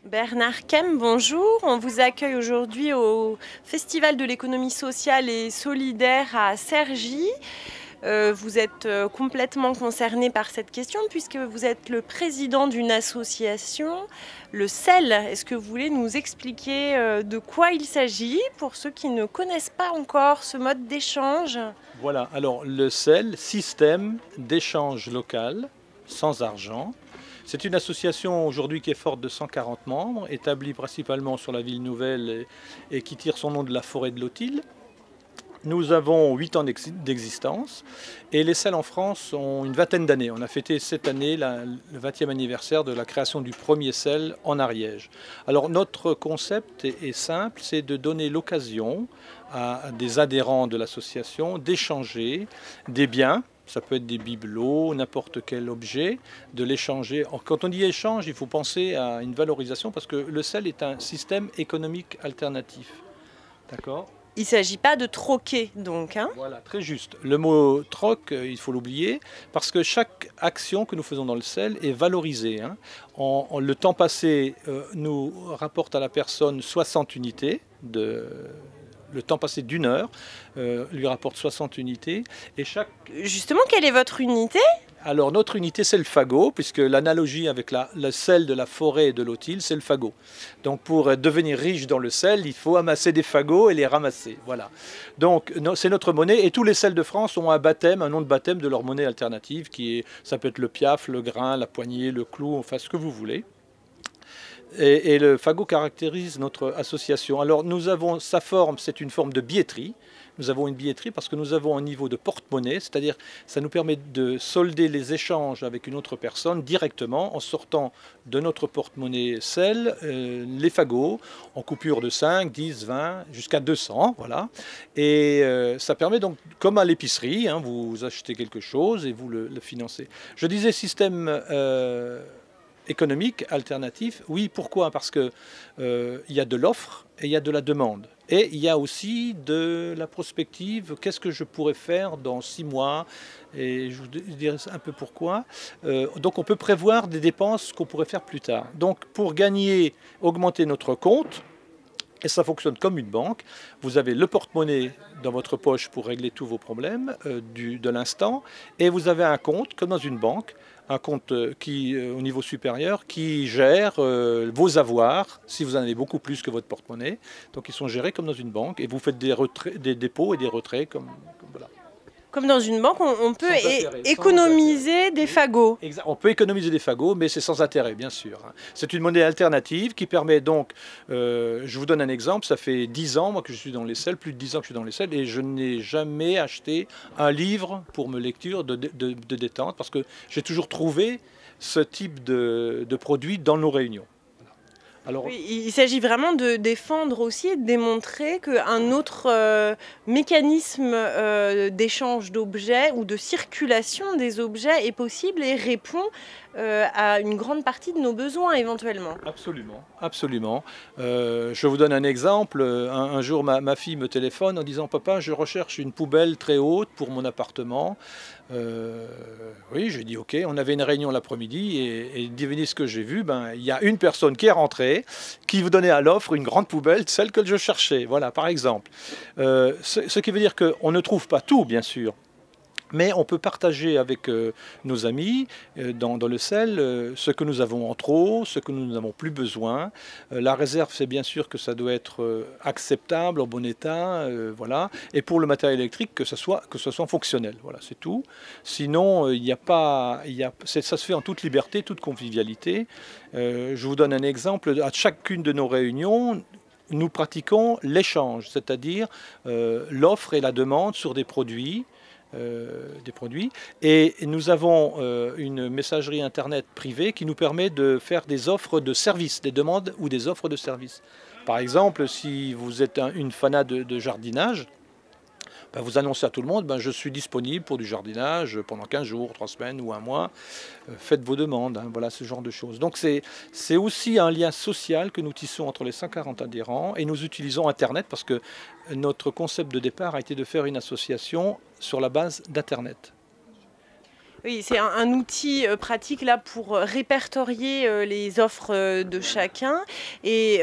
Bernard Kem, bonjour. On vous accueille aujourd'hui au Festival de l'économie sociale et solidaire à Cergy. Vous êtes complètement concerné par cette question puisque vous êtes le président d'une association, le CEL. Est-ce que vous voulez nous expliquer de quoi il s'agit pour ceux qui ne connaissent pas encore ce mode d'échange? Voilà, alors le CEL, Système d'échange local, sans argent. C'est une association aujourd'hui qui est forte de 140 membres, établie principalement sur la ville nouvelle et qui tire son nom de la forêt de Lotil. Nous avons 8 ans d'existence et les CEL en France ont une vingtaine d'années. On a fêté cette année le 20e anniversaire de la création du premier CEL en Ariège. Alors notre concept est simple, c'est de donner l'occasion à des adhérents de l'association d'échanger des biens. Ça peut être des bibelots, n'importe quel objet, de l'échanger. Quand on dit échange, il faut penser à une valorisation parce que le CEL est un système économique alternatif. D'accord ? Il ne s'agit pas de troquer donc, hein? Voilà, très juste. Le mot troc, il faut l'oublier, parce que chaque action que nous faisons dans le CEL est valorisée. Hein. Le temps passé nous rapporte à la personne 60 unités. Le temps passé d'une heure lui rapporte 60 unités. Et chaque... Justement, quelle est votre unité? Alors notre unité c'est le fagot, puisque l'analogie avec le sel de la forêt et de l'Otil, c'est le fagot. Donc pour devenir riche dans le sel, il faut amasser des fagots et les ramasser. Voilà. Donc c'est notre monnaie et tous les sels de France ont un baptême, un nom de baptême de leur monnaie alternative, ça peut être le piaf, le grain, la poignée, le clou, enfin ce que vous voulez. Et le fagot caractérise notre association. Alors nous avons sa forme, c'est une forme de billetterie. Nous avons une billetterie parce que nous avons un niveau de porte-monnaie, c'est-à-dire ça nous permet de solder les échanges avec une autre personne directement en sortant de notre porte-monnaie CEL les fagots en coupure de 5, 10, 20, jusqu'à 200. Voilà. Et ça permet donc, comme à l'épicerie, hein, vous achetez quelque chose et vous le financez. Je disais système... économique alternatif. Oui, pourquoi? Parce que y a de l'offre et il y a de la demande. Et il y a aussi de la prospective. Qu'est-ce que je pourrais faire dans 6 mois? Et je vous dirai un peu pourquoi. Donc on peut prévoir des dépenses qu'on pourrait faire plus tard. Donc pour gagner, augmenter notre compte, et ça fonctionne comme une banque. Vous avez le porte-monnaie dans votre poche pour régler tous vos problèmes de l'instant. Et vous avez un compte, comme dans une banque, un compte au niveau supérieur qui gère vos avoirs, si vous en avez beaucoup plus que votre porte-monnaie. Donc ils sont gérés comme dans une banque. Et vous faites des dépôts et des retraits comme voilà. Comme dans une banque, on peut Sans intérêt, sans économiser des intérêt. fagots. On peut économiser des fagots, mais c'est sans intérêt, bien sûr. C'est une monnaie alternative qui permet donc, je vous donne un exemple, ça fait 10 ans, moi, que je suis dans les selles, plus de 10 ans que je suis dans les selles, et je n'ai jamais acheté un livre pour mes lectures de détente, parce que j'ai toujours trouvé ce type de produit dans nos réunions. Alors, Oui, il s'agit vraiment de défendre aussi et de démontrer qu'un autre mécanisme d'échange d'objets ou de circulation des objets est possible et répond à une grande partie de nos besoins éventuellement. absolument, absolument. Je vous donne un exemple. Un jour, ma fille me téléphone en disant: Papa, je recherche une poubelle très haute pour mon appartement. Oui, je lui dis OK. On avait une réunion l'après-midi et devinez ce que j'ai vu. Ben, il y a une personne qui est rentrée, qui vous donnait à l'offre une grande poubelle, celle que je cherchais. Voilà, par exemple. Ce qui veut dire qu'on ne trouve pas tout, bien sûr. Mais on peut partager avec nos amis dans le sel ce que nous avons en trop, ce que nous n'avons plus besoin. La réserve, c'est bien sûr que ça doit être acceptable, en bon état, voilà. Et pour le matériel électrique, que ce soit fonctionnel. Voilà, c'est tout. Sinon, il n'y a pas, ça se fait en toute liberté, toute convivialité. Je vous donne un exemple. À chacune de nos réunions, nous pratiquons l'échange, c'est-à-dire l'offre et la demande sur des produits. Et nous avons une messagerie internet privée qui nous permet de faire des offres de services, des demandes ou des offres de services. Par exemple, si vous êtes une fanat de jardinage, ben vous annoncez à tout le monde: ben je suis disponible pour du jardinage pendant 15 jours, 3 semaines ou un mois. Faites vos demandes, hein, voilà ce genre de choses. Donc c'est aussi un lien social que nous tissons entre les 140 adhérents et nous utilisons Internet parce que notre concept de départ a été de faire une association sur la base d'Internet. Oui, c'est un outil pratique là pour répertorier les offres de chacun. Et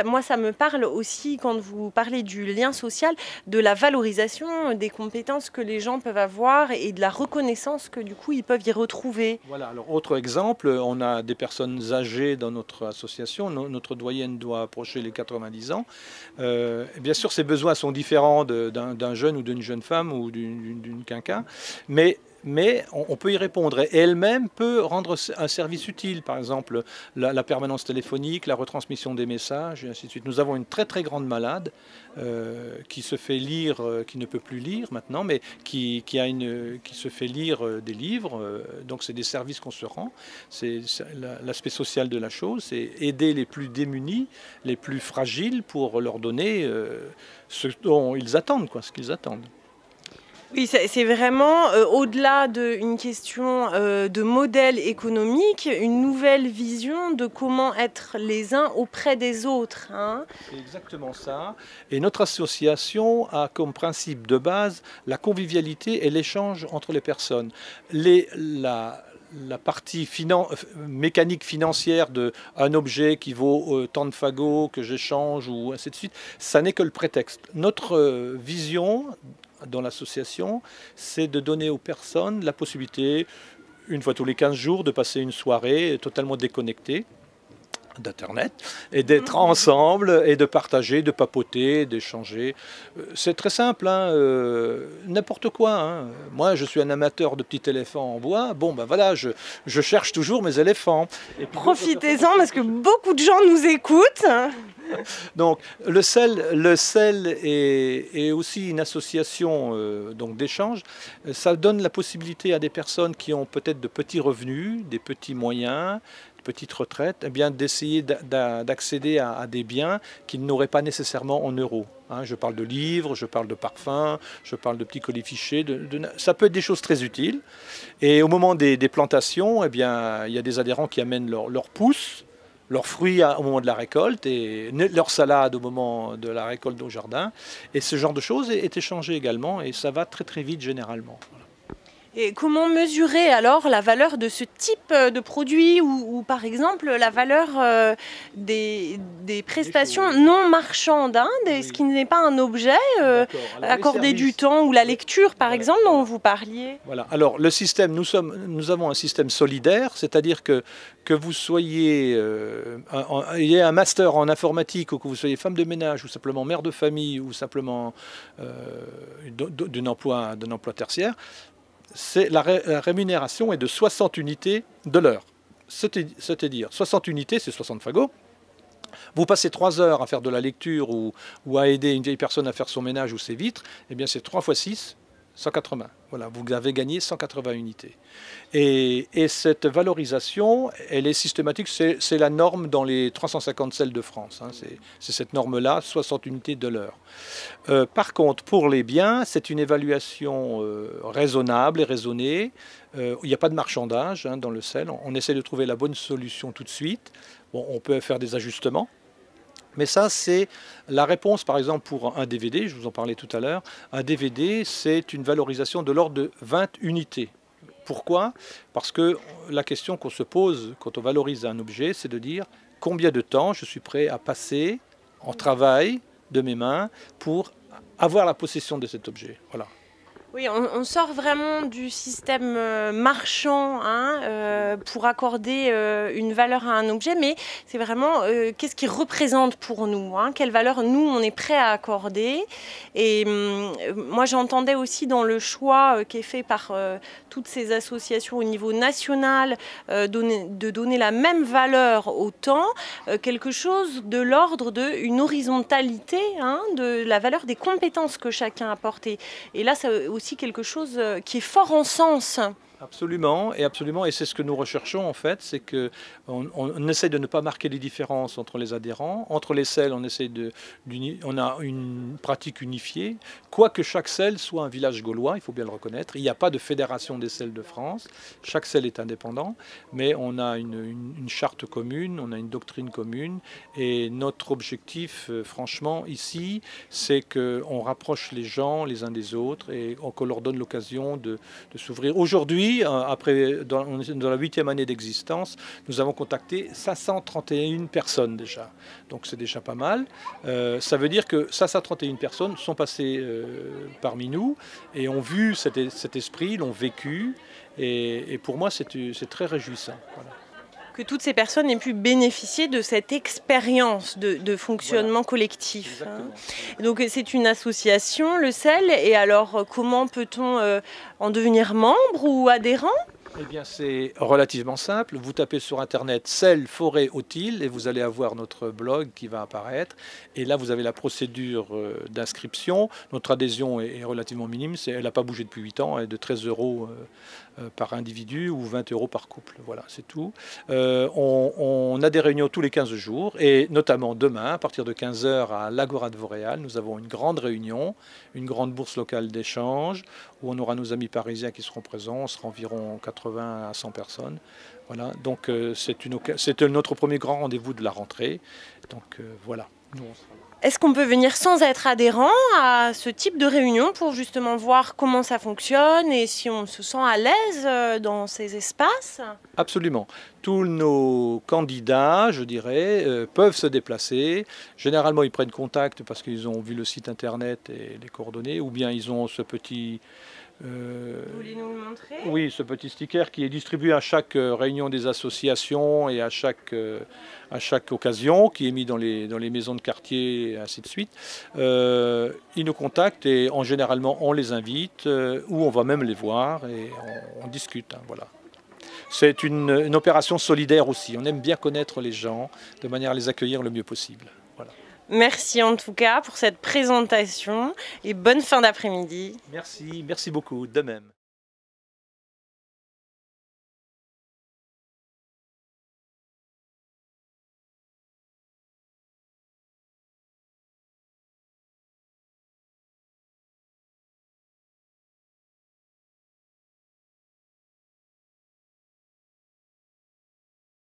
moi, ça me parle aussi quand vous parlez du lien social, de la valorisation des compétences que les gens peuvent avoir et de la reconnaissance que du coup ils peuvent y retrouver. Voilà, alors autre exemple, on a des personnes âgées dans notre association, notre doyenne doit approcher les 90 ans. Bien sûr, ses besoins sont différents d'un jeune ou d'une jeune femme ou d'une quinca, mais on peut y répondre. Et elle-même peut rendre un service utile, par exemple la permanence téléphonique, la retransmission des messages, et ainsi de suite. Nous avons une très très grande malade qui se fait lire, qui ne peut plus lire maintenant, mais qui se fait lire des livres. Donc c'est des services qu'on se rend. C'est l'aspect social de la chose, c'est aider les plus démunis, les plus fragiles pour leur donner ce dont ils attendent, quoi, ce qu'ils attendent. Oui, c'est vraiment, au-delà d'une question de modèle économique, une nouvelle vision de comment être les uns auprès des autres, hein. C'est exactement ça. Et notre association a comme principe de base la convivialité et l'échange entre les personnes. La partie mécanique financière d'un objet qui vaut tant de fagots que j'échange ou ainsi de suite, ça n'est que le prétexte. Notre vision dans l'association, c'est de donner aux personnes la possibilité, une fois tous les 15 jours, de passer une soirée totalement déconnectée d'Internet et d'être ensemble et de partager, de papoter, d'échanger. C'est très simple, hein, n'importe quoi, hein. Moi, je suis un amateur de petits éléphants en bois. Bon, ben voilà, je cherche toujours mes éléphants. Profitez-en parce que beaucoup de gens nous écoutent. Donc le sel est aussi une association donc d'échange. Ça donne la possibilité à des personnes qui ont peut-être de petits revenus, des petits moyens, petite retraite, eh bien d'essayer d'accéder à des biens qu'ils n'auraient pas nécessairement en euros. Hein, je parle de livres, je parle de parfums, je parle de petits colifichets. Ça peut être des choses très utiles. Et au moment des plantations, eh bien, il y a des adhérents qui amènent leurs pousses, leurs fruits au moment de la récolte et leur salade au moment de la récolte au jardin. Et ce genre de choses est échangé également et ça va très très vite généralement. Voilà. Et comment mesurer alors la valeur de ce type de produit ou par exemple la valeur des prestations non marchandes, hein, ce qui n'est pas un objet, accorder du temps ou la lecture par exemple dont vous parliez? Voilà. Alors le système, nous avons un système solidaire, c'est-à-dire que vous soyez ayez un master en informatique ou que vous soyez femme de ménage ou simplement mère de famille ou simplement d'un emploi tertiaire, la rémunération est de 60 unités de l'heure. C'est-à-dire 60 unités, c'est 60 fagots. Vous passez 3 heures à faire de la lecture ou à aider une vieille personne à faire son ménage ou ses vitres, eh bien c'est 3 fois 6, 180. Voilà, vous avez gagné 180 unités. Et cette valorisation, elle est systématique, c'est la norme dans les 350 selles de France. Hein, c'est cette norme-là, 60 unités de l'heure. Par contre, pour les biens, c'est une évaluation raisonnable et raisonnée. Il n'y a pas de marchandage hein, dans le sel. On essaie de trouver la bonne solution tout de suite. Bon, on peut faire des ajustements. Mais ça, c'est la réponse, par exemple, pour un DVD, je vous en parlais tout à l'heure. Un DVD, c'est une valorisation de l'ordre de 20 unités. Pourquoi? Parce que la question qu'on se pose quand on valorise un objet, c'est de dire combien de temps je suis prêt à passer en travail de mes mains pour avoir la possession de cet objet. Voilà. Oui, on sort vraiment du système marchand hein, pour accorder une valeur à un objet, mais c'est vraiment qu'est-ce qu'il représente pour nous, hein, quelle valeur nous on est prêt à accorder. Et moi j'entendais aussi dans le choix qui est fait par toutes ces associations au niveau national de donner la même valeur au temps, quelque chose de l'ordre d'une horizontalité hein, de la valeur des compétences que chacun a apportées. Et là, c'est aussi quelque chose qui est fort en sens. Absolument, et c'est ce que nous recherchons en fait, c'est que on essaie de ne pas marquer les différences entre les adhérents, entre les selles on a une pratique unifiée, quoique chaque selle soit un village gaulois, il faut bien le reconnaître, il n'y a pas de fédération des selles de France, chaque selle est indépendant, mais on a une charte commune, on a une doctrine commune, et notre objectif franchement ici, c'est qu'on rapproche les gens les uns des autres et qu'on leur donne l'occasion de s'ouvrir. Aujourd'hui, Aujourd'hui, on est dans la 8e année d'existence, nous avons contacté 531 personnes déjà. Donc c'est déjà pas mal. Ça veut dire que 531 personnes sont passées parmi nous et ont vu cet esprit, l'ont vécu. Et pour moi, c'est très réjouissant. Voilà. Que toutes ces personnes aient pu bénéficier de cette expérience de fonctionnement collectif. Exactement. Donc c'est une association, le CEL, et alors comment peut-on en devenir membre ou adhérent ? Eh bien, c'est relativement simple. Vous tapez sur Internet CEL Forêt Haute-Île et vous allez avoir notre blog qui va apparaître. Et là, vous avez la procédure d'inscription. Notre adhésion est relativement minime. Elle n'a pas bougé depuis 8 ans. Elle est de 13 € par individu ou 20 € par couple. Voilà, c'est tout. On a des réunions tous les 15 jours. Et notamment demain, à partir de 15 h à l'Agora de Vauréal, nous avons une grande réunion, une grande bourse locale d'échange où on aura nos amis parisiens qui seront présents. On sera environ 80 à 100 personnes. Voilà, donc c'est notre premier grand rendez-vous de la rentrée. Donc voilà, nous on sera là. Est-ce qu'on peut venir sans être adhérent à ce type de réunion pour justement voir comment ça fonctionne et si on se sent à l'aise dans ces espaces ? Absolument. Tous nos candidats, je dirais, peuvent se déplacer. Généralement, ils prennent contact parce qu'ils ont vu le site internet et les coordonnées, ou bien ils ont ce petit... Vous voulez nous le montrer ? Oui, ce petit sticker qui est distribué à chaque réunion des associations et à chaque occasion, qui est mis dans les maisons de quartier et ainsi de suite. Ils nous contactent et généralement on les invite ou on va même les voir et on discute. Hein, voilà. C'est une opération solidaire aussi. On aime bien connaître les gens de manière à les accueillir le mieux possible. Voilà. Merci en tout cas pour cette présentation et bonne fin d'après-midi. Merci beaucoup, de même.